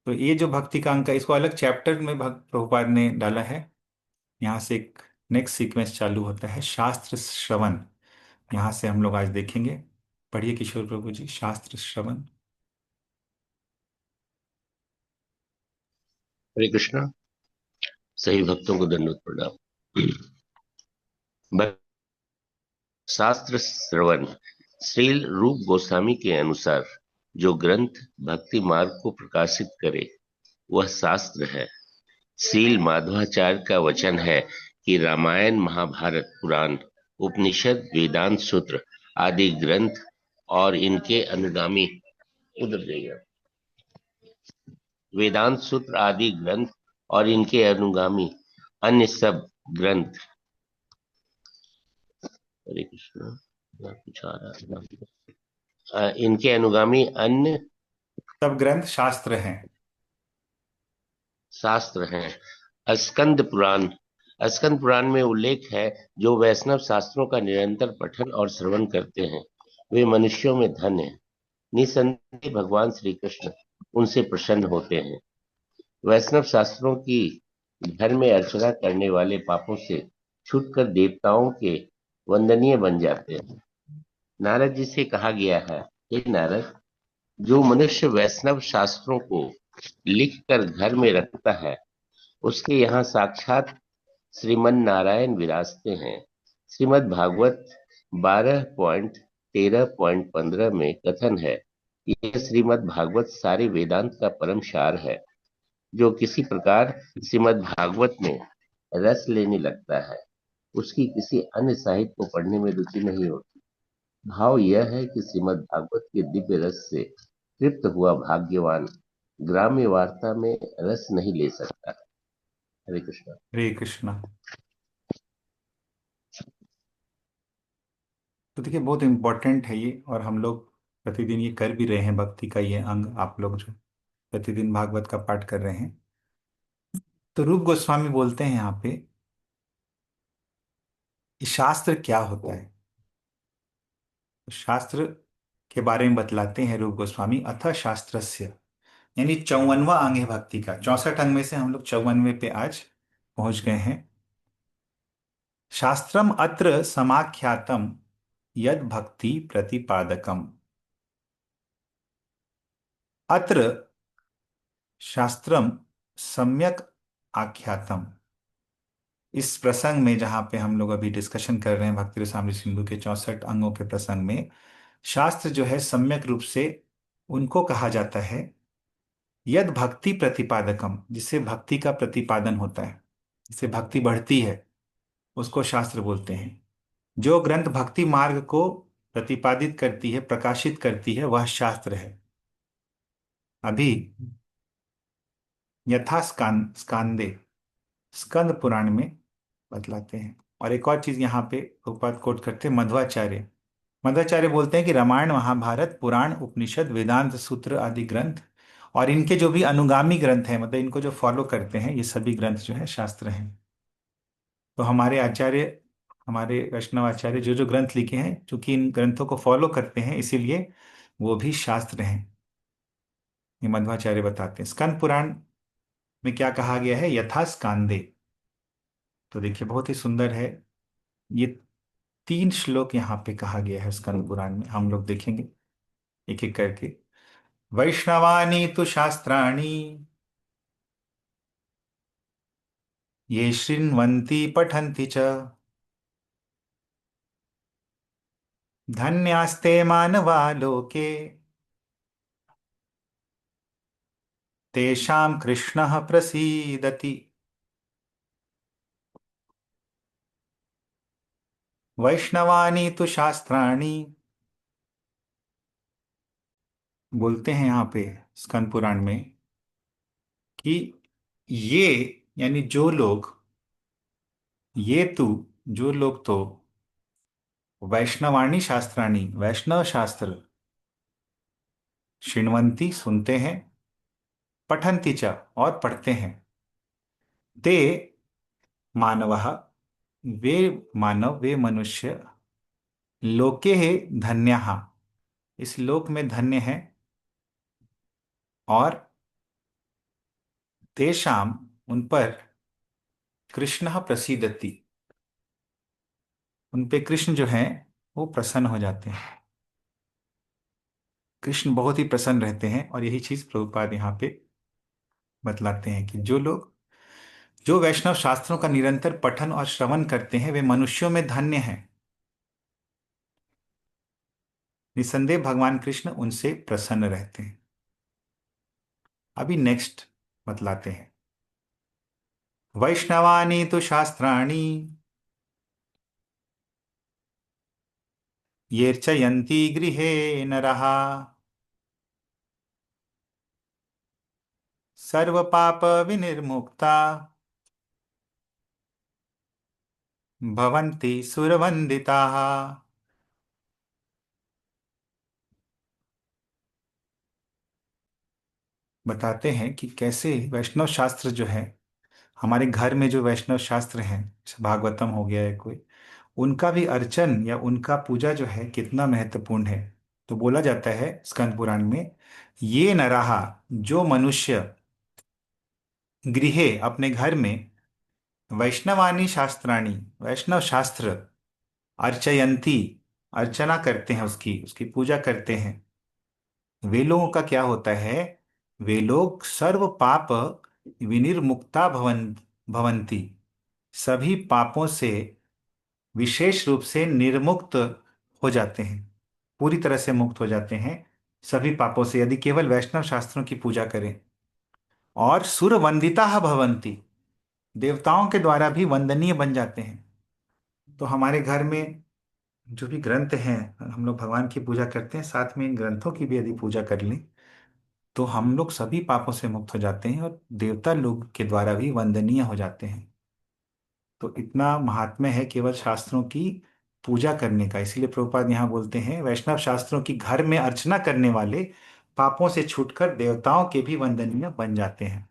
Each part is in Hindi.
तो ये जो भक्ति का अंक है, इसको अलग चैप्टर में भक्त प्रभुपाद ने डाला है। यहाँ से एक नेक्स्ट सीक्वेंस चालू होता है, शास्त्र श्रवण। यहाँ से हम लोग आज देखेंगे। पढ़िए किशोर प्रभु जी, शास्त्र श्रवण। हरे कृष्णा। सही भक्तों को दंडवत प्रणाम। शास्त्र श्रवण। श्रील रूप गोस्वामी के अनुसार जो ग्रंथ भक्ति मार्ग को प्रकाशित करे वह शास्त्र है। श्रील माधवाचार्य का वचन है कि रामायण, महाभारत, पुराण, उपनिषद, वेदांत सूत्र आदि ग्रंथ और इनके अनुगामी उधर जाइए वेदांत सूत्र आदि ग्रंथ और इनके अनुगामी अन्य सब ग्रंथ। हरे कृष्णा। कुछ आ रहा है। इनके अनुगामी अन्य सब ग्रंथ शास्त्र हैं। शास्त्र हैं। स्कंद पुराण में उल्लेख है, जो वैष्णव शास्त्रों का निरंतर पठन और श्रवण करते हैं वे मनुष्यों में धन्य हैं। निसंदेह भगवान श्री कृष्ण उनसे प्रसन्न होते हैं। वैष्णव शास्त्रों की घर में अर्चना करने वाले पापों से छूटकर देवताओं के वंदनीय बन जाते हैं। नारद जी से कहा गया है, हे नारद, जो मनुष्य वैष्णव शास्त्रों को लिखकर घर में रखता है उसके यहाँ साक्षात श्रीमन नारायण विराजते हैं। श्रीमद् भागवत 12.13.15 में कथन है, यह श्रीमद् भागवत सारे वेदांत का परम सार है। जो किसी प्रकार श्रीमद् भागवत में रस लेने लगता है उसकी किसी अन्य साहित्य को पढ़ने में रुचि नहीं होती। भाव यह है कि श्रीमद् भागवत के दिव्य रस से तृप्त हुआ भाग्यवान ग्राम्य वार्ता में रस नहीं ले सकता। हरे कृष्ण। हरे कृष्णा। तो देखिए, बहुत इम्पोर्टेंट है ये, और हम लोग प्रतिदिन ये कर भी रहे हैं। भक्ति का ये अंग, आप लोग जो प्रतिदिन भागवत का पाठ कर रहे हैं। तो रूप गोस्वामी बोलते हैं यहाँ पे, कि शास्त्र क्या होता है। तो शास्त्र के बारे में बतलाते हैं रूप गोस्वामी, अथ शास्त्रस्य, यानी 54वां अंग है भक्ति का। 64 अंग में से हम लोग 54वें पे आज पहुंच गए हैं। शास्त्रम अत्र समाख्यातम यद भक्ति प्रतिपादकम। अत्र शास्त्रम सम्यक आख्यातम। इस प्रसंग में जहां पे हम लोग अभी डिस्कशन कर रहे हैं भक्ति रसामृत सिंधु के 64 अंगों के प्रसंग में, शास्त्र जो है सम्यक रूप से उनको कहा जाता है, यद भक्ति प्रतिपादकम, जिससे भक्ति का प्रतिपादन होता है, जिससे भक्ति बढ़ती है, उसको शास्त्र बोलते हैं। जो ग्रंथ भक्ति मार्ग को प्रतिपादित करती है, प्रकाशित करती है, वह शास्त्र है। अभी यथा स्कांदे, स्कंद पुराण में बतलाते हैं। और एक और चीज यहाँ पे उपपाद कोट करते हैं, मध्वाचार्य। मध्वाचार्य बोलते हैं कि रामायण, महाभारत, पुराण, उपनिषद, वेदांत सूत्र आदि ग्रंथ और इनके जो भी अनुगामी ग्रंथ हैं, मतलब इनको जो फॉलो करते हैं, ये सभी ग्रंथ जो है शास्त्र हैं। तो हमारे आचार्य, हमारे वैष्णव आचार्य जो जो ग्रंथ लिखे हैं, चूंकि इन ग्रंथों को फॉलो करते हैं, इसीलिए वो भी शास्त्र हैं। ये मध्वाचार्य बताते हैं। स्कंद पुराण में क्या कहा गया है, यथा स्कांदे। तो देखिए, बहुत ही सुंदर है ये। 3 श्लोक यहाँ पे कहा गया है स्कंद पुराण में, हम लोग देखेंगे एक एक करके। वैष्णवानि तु शास्त्राणि ये शृण्वन्ति पठन्ति च, धन्यास्ते मानवा लोके तेषां कृष्णः प्रसीदति। वैष्णवानि तु शास्त्राणि, बोलते हैं यहाँ पे स्कंद पुराण में कि ये, यानी जो लोग, ये तु, जो लोग तो, वैष्णवाणी शास्त्राणी, वैष्णव शास्त्र, शृण्वन्ति सुनते हैं, पठन्ति च और पढ़ते हैं, ते मानवः वे, मानव, वे मनुष्य, लोके है धन्यः, इस लोक में धन्य है, और तेषाम, उन पर, कृष्ण प्रसीदति, उन पे कृष्ण जो है वो प्रसन्न हो जाते हैं। कृष्ण बहुत ही प्रसन्न रहते हैं, और यही चीज प्रभुपाद यहाँ पे बतलाते हैं कि जो वैष्णव शास्त्रों का निरंतर पठन और श्रवण करते हैं वे मनुष्यों में धन्य हैं। निसंदेह भगवान कृष्ण उनसे प्रसन्न रहते हैं। अभी नेक्स्ट बतलाते हैं। वैष्णवानि तो शास्त्राणि येर्चयन्ति गृहे नरः सर्व पाप विनिर्मुक्ता भवन्ति सुरवन्दिताः। बताते हैं कि कैसे वैष्णव शास्त्र जो है, हमारे घर में जो वैष्णव शास्त्र हैं, जैसे भागवतम हो गया है कोई, उनका भी अर्चन या उनका पूजा जो है कितना महत्वपूर्ण है। तो बोला जाता है स्कंद पुराण में, ये नराहा, जो मनुष्य गृहे अपने घर में वैष्णवानी शास्त्राणी, वैष्णव शास्त्र, अर्चयंती, अर्चना करते हैं, उसकी उसकी पूजा करते हैं, वे लोगों का क्या होता है, वे लोग सर्व पाप विनिर्मुक्ता भवंती, सभी पापों से विशेष रूप से निर्मुक्त हो जाते हैं, पूरी तरह से मुक्त हो जाते हैं सभी पापों से, यदि केवल वैष्णव शास्त्रों की पूजा करें। और सुर वंदिता भवंती, देवताओं के द्वारा भी वंदनीय बन जाते हैं। तो हमारे घर में जो भी ग्रंथ हैं, हम लोग भगवान की पूजा करते हैं, साथ में इन ग्रंथों की भी यदि पूजा कर लें तो हम लोग सभी पापों से मुक्त हो जाते हैं और देवता लोग के द्वारा भी वंदनीय हो जाते हैं। तो इतना महात्म्य है केवल शास्त्रों की पूजा करने का। इसीलिए प्रभुपाद यहाँ बोलते हैं वैष्णव शास्त्रों की घर में अर्चना करने वाले पापों से छूटकर देवताओं के भी वंदनीय बन जाते हैं।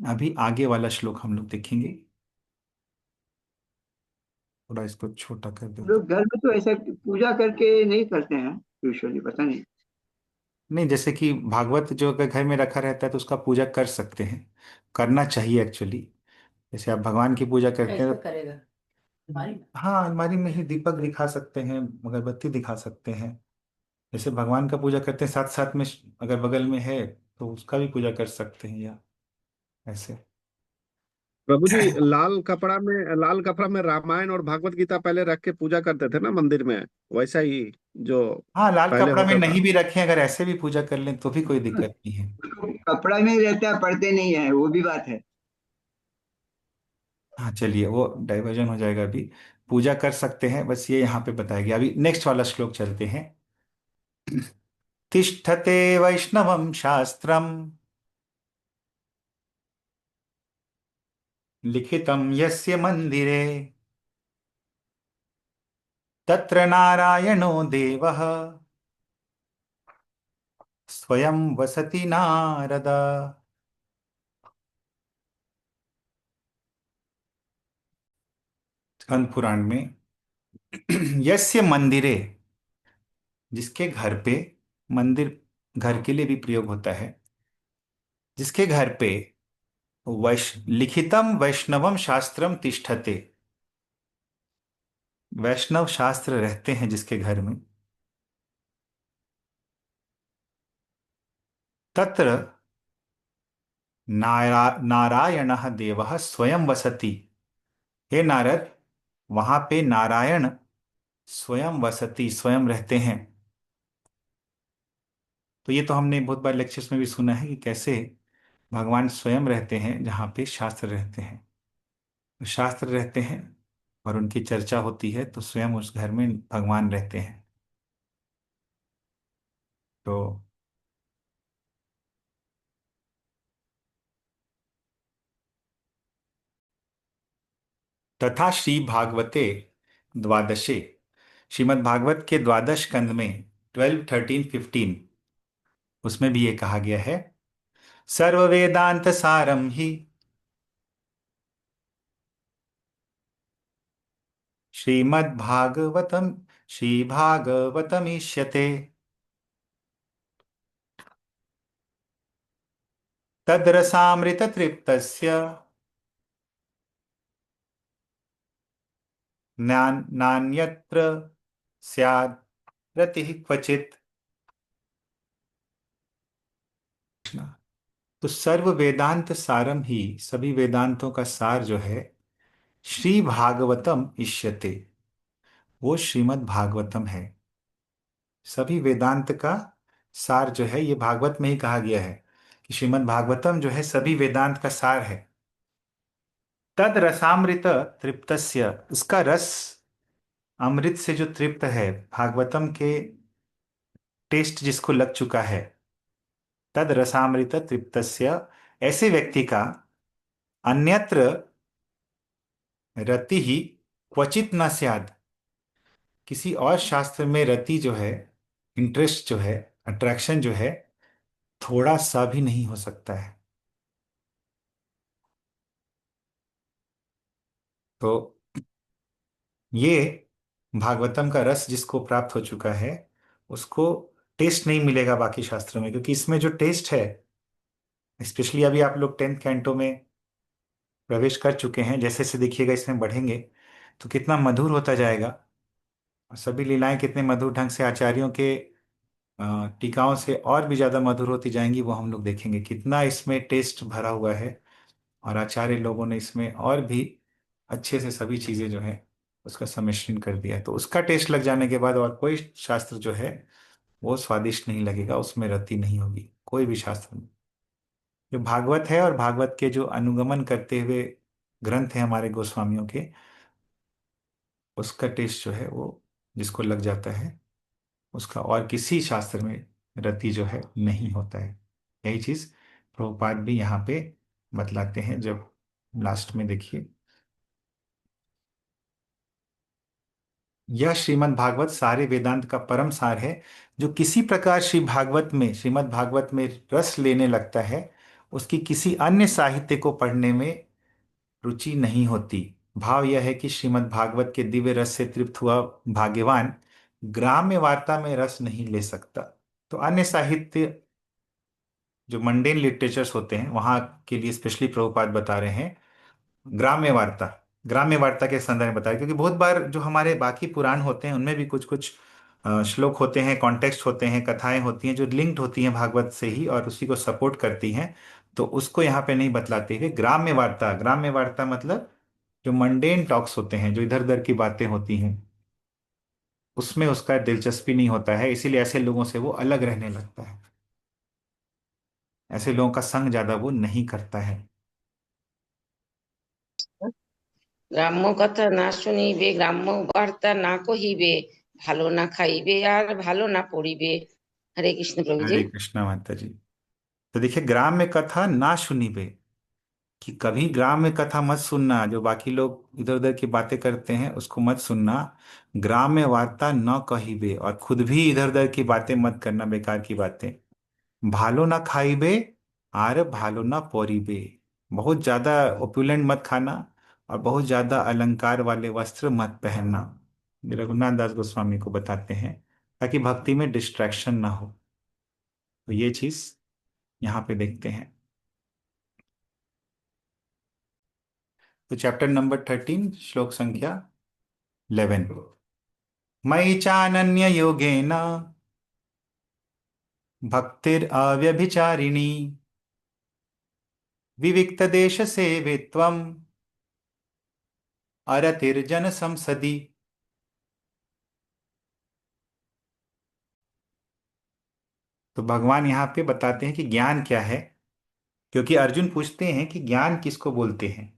अभी आगे वाला श्लोक हम लोग देखेंगे। थोड़ा इसको छोटा कर देते लोग हैं। घर में तो ऐसा पूजा करके नहीं करते हैं यूजुअली, पता नहीं। नहीं, जैसे कि भागवत जो अगर घर में रखा रहता है तो उसका पूजा कर सकते हैं, करना चाहिए एक्चुअली। जैसे आप भगवान की पूजा करते हैं, करेगा अलमारी में? हाँ, अलमारी में ही दीपक दिखा सकते हैं, अगरबत्ती दिखा सकते हैं। जैसे भगवान का पूजा करते हैं, साथ साथ में अगर बगल में है तो उसका भी पूजा कर सकते हैं, या ऐसे। प्रभु जी, लाल कपड़ा में रामायण और भागवत गीता पहले रख के पूजा करते थे ना मंदिर में, वैसा ही जो हाँ, लाल पहले कपड़ा में होता था। नहीं भी रखें, अगर ऐसे भी पूजा कर लें तो भी कोई दिक्कत नहीं है। उसको कपड़ा में ही रहता है, पढ़ते नहीं है, वो भी बात है। हाँ चलिए, वो डाइवर्जन हो जाएगा अभी। पूजा कर सकते हैं, बस ये यहाँ पे बताया गया। अभी नेक्स्ट वाला श्लोक चलते हैं। तिष्ठते वैष्णवं शास्त्रम् लिखितं यस्य मंदिरे तत्र नारायणो देवः स्वयं वसति नारद। स्कंद पुराण में यस्य मंदिरे, जिसके घर पे, मंदिर घर के लिए भी प्रयोग होता है, जिसके घर पे लिखितम वैष्णवम शास्त्रम तिष्ठते, वैष्णव शास्त्र रहते हैं जिसके घर में, तत्र नारायण देव स्वयं वसति। हे नारद, वहां पे नारायण स्वयं वसति, स्वयं रहते हैं। तो ये तो हमने बहुत बार लेक्चर्स में भी सुना है कि कैसे भगवान स्वयं रहते हैं जहाँ पे शास्त्र रहते हैं। तो शास्त्र रहते हैं और उनकी चर्चा होती है तो स्वयं उस घर में भगवान रहते हैं। तो तथा श्री भागवते द्वादशे, श्रीमद् भागवत के द्वादश स्कंद में 12, 13, 15, उसमें भी ये कहा गया है, सर्व वेदांत सारम ही श्रीमद्भागवतम, श्री भागवतमीष्यते। तद्रसामृत तृप्तस्य नान्यत्र स्याद् रतिः क्वचित्। तो सर्व वेदांत सारम ही, सभी वेदांतों का सार जो है, श्री भागवतम इष्यते, वो श्रीमद् भागवतम है। सभी वेदांत का सार जो है, ये भागवत में ही कहा गया है कि श्रीमद् भागवतम जो है सभी वेदांत का सार है। तद रसामृत तृप्तस्य, उसका रस अमृत से जो तृप्त है, भागवतम के टेस्ट जिसको लग चुका है, तद रसामृत तृप्तस्य, ऐसे व्यक्ति का अन्यत्र रति ही क्वचित न स्याद, किसी और शास्त्र में रति जो है, इंटरेस्ट जो है, अट्रैक्शन जो है, थोड़ा सा भी नहीं हो सकता है। तो ये भागवतम का रस जिसको प्राप्त हो चुका है, उसको टेस्ट नहीं मिलेगा बाकी शास्त्रों में, क्योंकि इसमें जो टेस्ट है, स्पेशली अभी आप लोग 10th कैंटो में प्रवेश कर चुके हैं, जैसे जैसे देखिएगा इसमें बढ़ेंगे तो कितना मधुर होता जाएगा, और सभी लीलाएं कितने मधुर ढंग से आचार्यों के टीकाओं से और भी ज्यादा मधुर होती जाएंगी, वो हम लोग देखेंगे कितना इसमें टेस्ट भरा हुआ है। और आचार्य लोगों ने इसमें और भी अच्छे से सभी चीजें जो है उसका सम्मिश्रण कर दिया है। तो उसका टेस्ट लग जाने के बाद और कोई शास्त्र जो है वो स्वादिष्ट नहीं लगेगा, उसमें रति नहीं होगी कोई भी शास्त्र में। जो भागवत है और भागवत के जो अनुगमन करते हुए ग्रंथ हैं हमारे गोस्वामियों के, उसका टेस्ट जो है वो जिसको लग जाता है, उसका और किसी शास्त्र में रति जो है नहीं होता है। यही चीज प्रभुपाद भी यहाँ पे बतलाते हैं। जब लास्ट में देखिए, यह श्रीमद् भागवत सारे वेदांत का परम सार है। जो किसी प्रकार श्रीमद् भागवत में रस लेने लगता है, उसकी किसी अन्य साहित्य को पढ़ने में रुचि नहीं होती। भाव यह है कि श्रीमद् भागवत के दिव्य रस से तृप्त हुआ भाग्यवान ग्राम्य वार्ता में रस नहीं ले सकता। तो अन्य साहित्य जो मंडेन लिटरेचर्स होते हैं वहां के लिए स्पेशली प्रभुपाद बता रहे हैं ग्राम्य वार्ता, ग्राम्य वार्ता के संदर्भ में बताया, क्योंकि बहुत बार जो हमारे बाकी पुराण होते हैं उनमें भी कुछ कुछ श्लोक होते हैं, कॉन्टेक्स्ट होते हैं, कथाएं होती हैं जो लिंक्ड होती हैं भागवत से ही और उसी को सपोर्ट करती हैं। तो उसको यहाँ पे नहीं बतलाते हुए ग्राम्य वार्ता, ग्राम्य वार्ता मतलब जो मंडेन टॉक्स होते हैं, जो इधर उधर की बातें होती हैं, उसमें उसका दिलचस्पी नहीं होता है, इसीलिए ऐसे लोगों से वो अलग रहने लगता है। ऐसे लोगों का संग ज्यादा वो नहीं करता है। গ্রাম্য কথা না শুনিবে, গ্রাম্য বার্তা না কহিবে, ভালো না খাইবে আর ভালো না পড়িবে। हरे कृष्ण प्रभु जी। हरे कृष्णा माता जी। तो देखिए, ग्राम्य कथा ना सुनिबे, कि कभी ग्राम्य कथा मत सुनना, जो बाकी लोग इधर उधर की बातें करते हैं उसको मत सुनना। ग्राम्य वार्ता न कहिबे, और खुद भी इधर उधर की बातें मत करना, बेकार की बातें। भालो ना खाइबे आर भालो ना पोरीबे, बहुत ज्यादा ओपुलेंट मत खाना और बहुत ज्यादा अलंकार वाले वस्त्र मत पहनना। ये रघुनाथ दास गोस्वामी को बताते हैं, ताकि भक्ति में डिस्ट्रैक्शन ना हो। तो ये चीज यहाँ पे देखते हैं। तो चैप्टर नंबर 13 श्लोक संख्या 11। मयि चानन्य योगेन भक्तिर् अव्यभिचारिणी, विविक्त देश सेवित्वम् अरतिर्जन संसदि। तो भगवान यहाँ पे बताते हैं कि ज्ञान क्या है, क्योंकि अर्जुन पूछते हैं कि ज्ञान किसको बोलते हैं।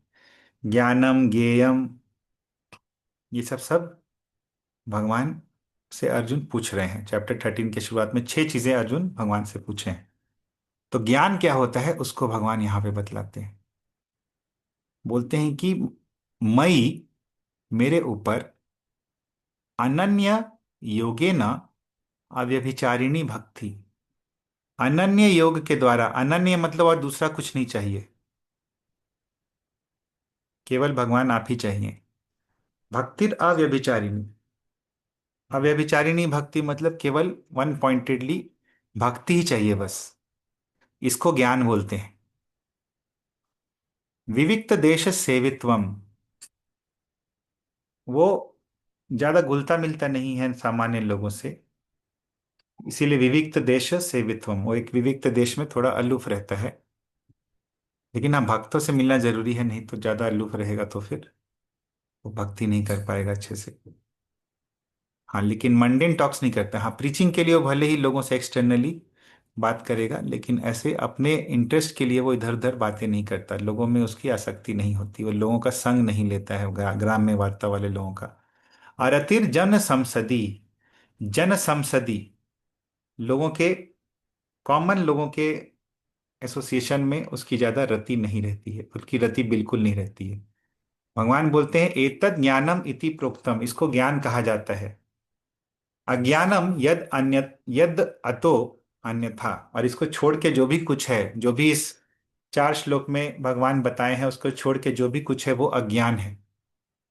ज्ञानम ज्ञेयम, ये सब सब भगवान से अर्जुन पूछ रहे हैं। चैप्टर 13 के शुरुआत में 6 चीजें अर्जुन भगवान से पूछे हैं। तो ज्ञान क्या होता है उसको भगवान यहाँ पे बतलाते हैं। बोलते हैं कि मई, मेरे ऊपर, अनन्य योगेन अव्यभिचारिणी भक्ति, अनन्य योग के द्वारा, अनन्य मतलब और दूसरा कुछ नहीं चाहिए, केवल भगवान आप ही चाहिए। भक्तिर अव्यभिचारिणी, अव्यभिचारिणी भक्ति मतलब केवल वन पॉइंटेडली भक्ति ही चाहिए बस, इसको ज्ञान बोलते हैं। विविक्त देश सेवित्वम, वो ज्यादा घुलता मिलता नहीं है सामान्य लोगों से, इसीलिए विविक्त देश सेवित्वम, वो एक विविक्त देश में थोड़ा अलूफ रहता है। लेकिन हाँ, भक्तों से मिलना जरूरी है, नहीं तो ज्यादा अलूफ रहेगा तो फिर वो भक्ति नहीं कर पाएगा अच्छे से। हाँ, लेकिन मंडेन टॉक्स नहीं करता। हाँ, प्रीचिंग के लिए वो भले ही लोगों से एक्सटर्नली बात करेगा, लेकिन ऐसे अपने इंटरेस्ट के लिए वो इधर उधर बातें नहीं करता, लोगों में उसकी आसक्ति नहीं होती, वो लोगों का संग नहीं लेता है, ग्राम्य वार्ता वाले लोगों का। अरतिर जन संसदी, जन संसदी, लोगों के, कॉमन लोगों के एसोसिएशन में उसकी ज्यादा रति नहीं रहती है, उसकी रति बिल्कुल नहीं रहती है। भगवान बोलते हैं एतद ज्ञानम इति प्रोक्तम, इसको ज्ञान कहा जाता है। अज्ञानम यद अन्य, यद अतो अन्यथा, और इसको छोड़ के जो भी कुछ है, जो भी इस 4 श्लोक में भगवान बताए हैं उसको छोड़ के जो भी कुछ है वो अज्ञान है,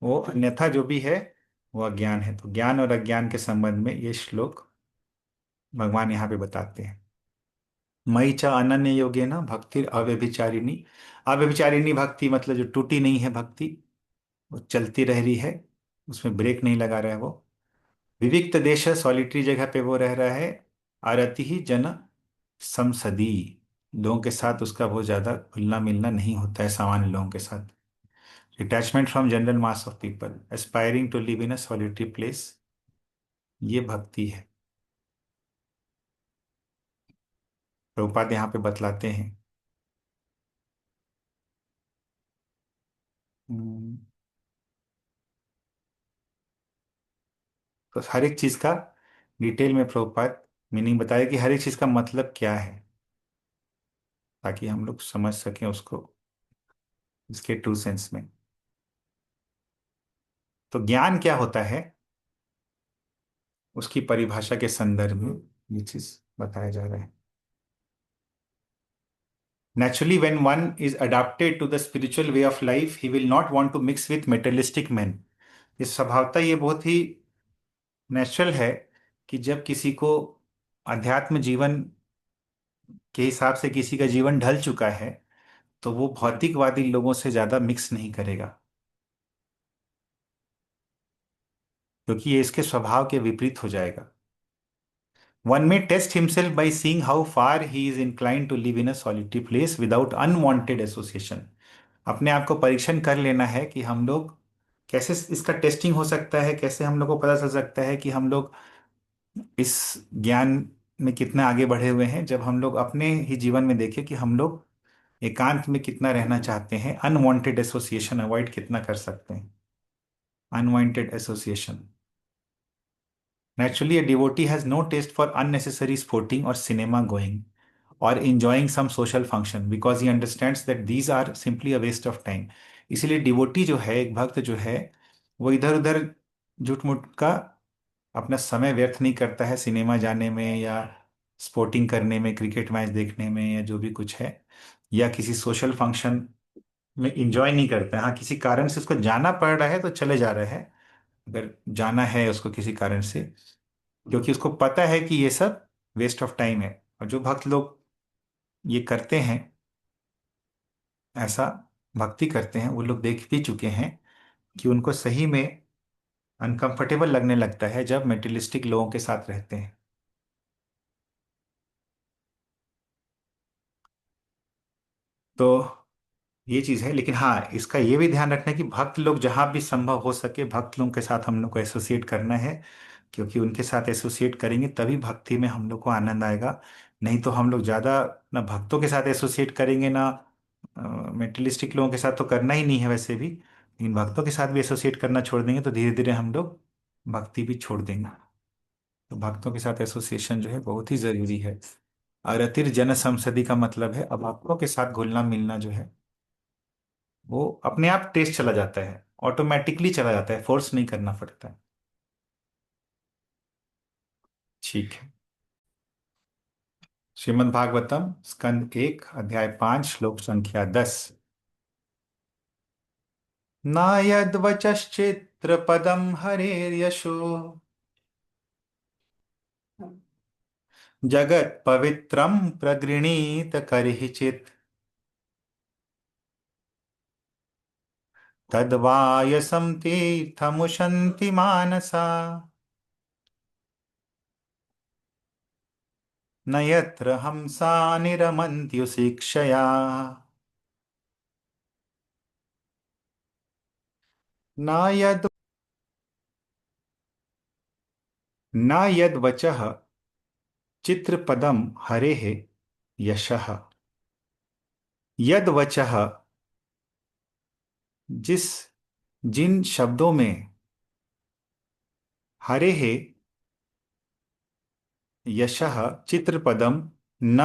वो अन्यथा जो भी है वो अज्ञान है। तो ज्ञान और अज्ञान के संबंध में ये श्लोक भगवान यहाँ पे बताते हैं। मई च अनन्य योगेन भक्ति अव्यभिचारिणी, अव्यभिचारिणी भक्ति मतलब जो टूटी नहीं है भक्ति, वो चलती रह रही है, उसमें ब्रेक नहीं लगा रहा है वो। विविक्त देश, सॉलिटरी जगह पे वो रह रहा है। आरति ही जन संसदी, लोगों के साथ उसका बहुत ज्यादा घुलना मिलना नहीं होता है सामान्य लोगों के साथ। Detachment from general mass of people, aspiring to live in a solitary place, ये भक्ति है। प्रभुपाद यहाँ पे बतलाते हैं। हम्म, तो हर एक चीज का डिटेल में प्रभुपाद मीनिंग बताया कि हर एक चीज का मतलब क्या है, ताकि हम लोग समझ सकें उसको इसके ट्रू सेंस में। तो ज्ञान क्या होता है, उसकी परिभाषा के संदर्भ में ये चीज बताया जा रहा है। Naturally, when one is adapted to the spiritual way of life, he will not want to mix with materialistic men. इस स्वभावता ये बहुत ही नेचुरल है कि जब किसी को अध्यात्म जीवन के हिसाब से किसी का जीवन ढल चुका है, तो वो भौतिकवादी लोगों से ज्यादा मिक्स नहीं करेगा, क्योंकि ये इसके स्वभाव के विपरीत हो जाएगा। One may test himself by seeing how far he is inclined to live in a solitary place without unwanted association. अपने आप को परीक्षण कर लेना है कि हम लोग कैसे, इसका टेस्टिंग हो सकता है, कैसे हम लोग को पता चल सकता है कि हम लोग इस ज्ञान में कितना आगे बढ़े हुए हैं, जब हम लोग अपने ही जीवन में देखें कि हम लोग एकांत में कितना रहना चाहते हैं, अनवांटेड एसोसिएशन अवॉइड कितना कर सकते हैं। Unwanted association, naturally a devotee has no taste for unnecessary sporting or cinema going or enjoying some social function because he understands that these are simply a waste of time. इसीलिए डिवोटी जो है, एक भक्त जो है, वो इधर उधर झूठ मूठ का अपना समय व्यर्थ नहीं करता है सिनेमा जाने में या स्पोर्टिंग करने में, क्रिकेट मैच देखने में या जो भी कुछ है, या किसी सोशल फंक्शन में इंजॉय नहीं करता है। हाँ, किसी कारण से उसको जाना पड़ रहा है तो चले जा रहे हैं, अगर जाना है उसको किसी कारण से, क्योंकि उसको पता है कि ये सब वेस्ट ऑफ टाइम है। और जो भक्त लोग ये करते हैं, ऐसा भक्ति करते हैं, वो लोग देख भी चुके हैं कि उनको सही में अनकंफर्टेबल लगने लगता है जब मेटेरियलिस्टिक लोगों के साथ रहते हैं। तो ये चीज है। लेकिन हाँ, इसका ये भी ध्यान रखना है कि भक्त लोग जहां भी संभव हो सके भक्त लोगों के साथ हम लोग को एसोसिएट करना है, क्योंकि उनके साथ एसोसिएट करेंगे तभी भक्ति में हम लोग को आनंद आएगा। नहीं तो हम लोग ज्यादा ना भक्तों के साथ एसोसिएट करेंगे ना मेटेरियलिस्टिक लोगों के साथ, तो करना ही नहीं है वैसे भी, लेकिन भक्तों के साथ भी एसोसिएट करना छोड़ देंगे तो धीरे धीरे हम लोग भक्ति भी छोड़ देंगे। तो भक्तों के साथ एसोसिएशन जो है बहुत ही जरूरी है। और अतिर जन संसदि का मतलब है अब भक्तों के साथ घुलना मिलना जो है वो अपने आप टेस्ट चला जाता है, ऑटोमेटिकली चला जाता है, फोर्स नहीं करना पड़ता है। ठीक है। श्रीमद् भागवतम स्कंद 1 अध्याय 5 श्लोक संख्या 10। नायद्वचश्चित्र पदम हरेर्यशो जगत पवित्रम प्रगृणीत करहिचित। तद्वायसं तीर्थमुशन्ति मानसा न यत्र हंसा निरमन्त्युशिक्षया न यद् न यद्वचः चित्रपदम हरेः यशः। यद्वचः जिस जिन शब्दों में हरेः यशः चित्रपदम न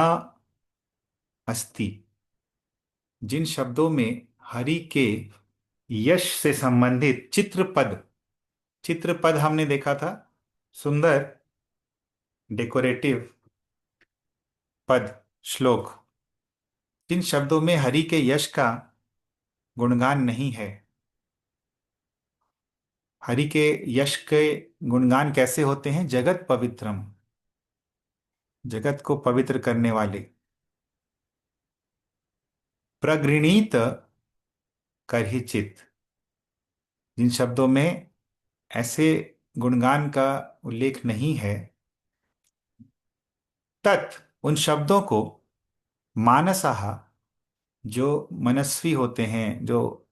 अस्ति, जिन शब्दों में हरि के यश से संबंधित चित्रपद, चित्रपद हमने देखा था सुंदर डेकोरेटिव पद श्लोक, जिन शब्दों में हरि के यश का गुणगान नहीं है। हरि के यश के गुणगान कैसे होते हैं? जगत पवित्रम, जगत को पवित्र करने वाले। प्रगृणीत करहिचित, जिन शब्दों में ऐसे गुणगान का उल्लेख नहीं है। तत्, उन शब्दों को मानसाह, जो मनस्वी होते हैं, जो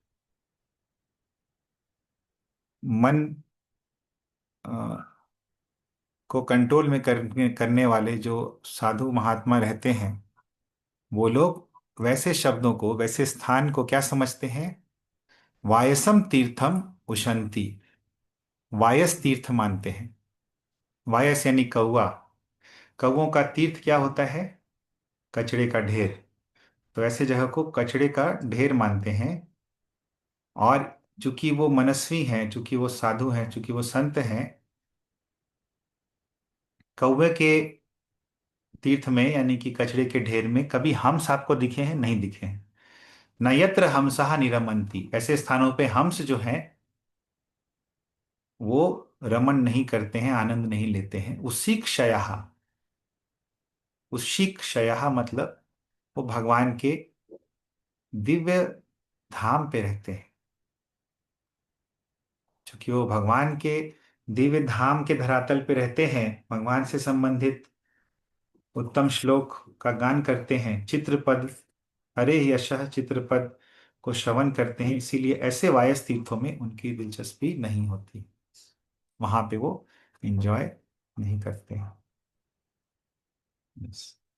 मन को कंट्रोल में करने वाले जो साधु महात्मा रहते हैं, वो लोग वैसे शब्दों को, वैसे स्थान को क्या समझते हैं? वायसम तीर्थम उशंति, वायस तीर्थ मानते हैं। वायस यानी कौवा। कौवों का तीर्थ क्या होता है? कचड़े का ढेर। तो ऐसे जगह को कचड़े का ढेर मानते हैं। और चूंकि वो मनस्वी हैं, चूंकि वो साधु हैं, चूंकि वो संत हैं, कौवे के तीर्थ में यानी कि कचड़े के ढेर में कभी हंस आपको दिखे हैं? नहीं दिखे हैं। न यत्र हंसः निरमन्ति, ऐसे स्थानों पे हंस जो हैं वो रमन नहीं करते हैं, आनंद नहीं लेते हैं। उसी क्षयः, उसी क्षयः मतलब वो भगवान के दिव्य धाम पे रहते हैं। क्योंकि वो भगवान के दिव्य धाम के धरातल पे रहते हैं, भगवान से संबंधित उत्तम श्लोक का गान करते हैं, चित्रपद हरे यशः चित्रपद को श्रवण करते हैं, इसीलिए ऐसे वायस तीर्थों में उनकी दिलचस्पी नहीं होती, वहां पे वो एंजॉय नहीं करते हैं। बस।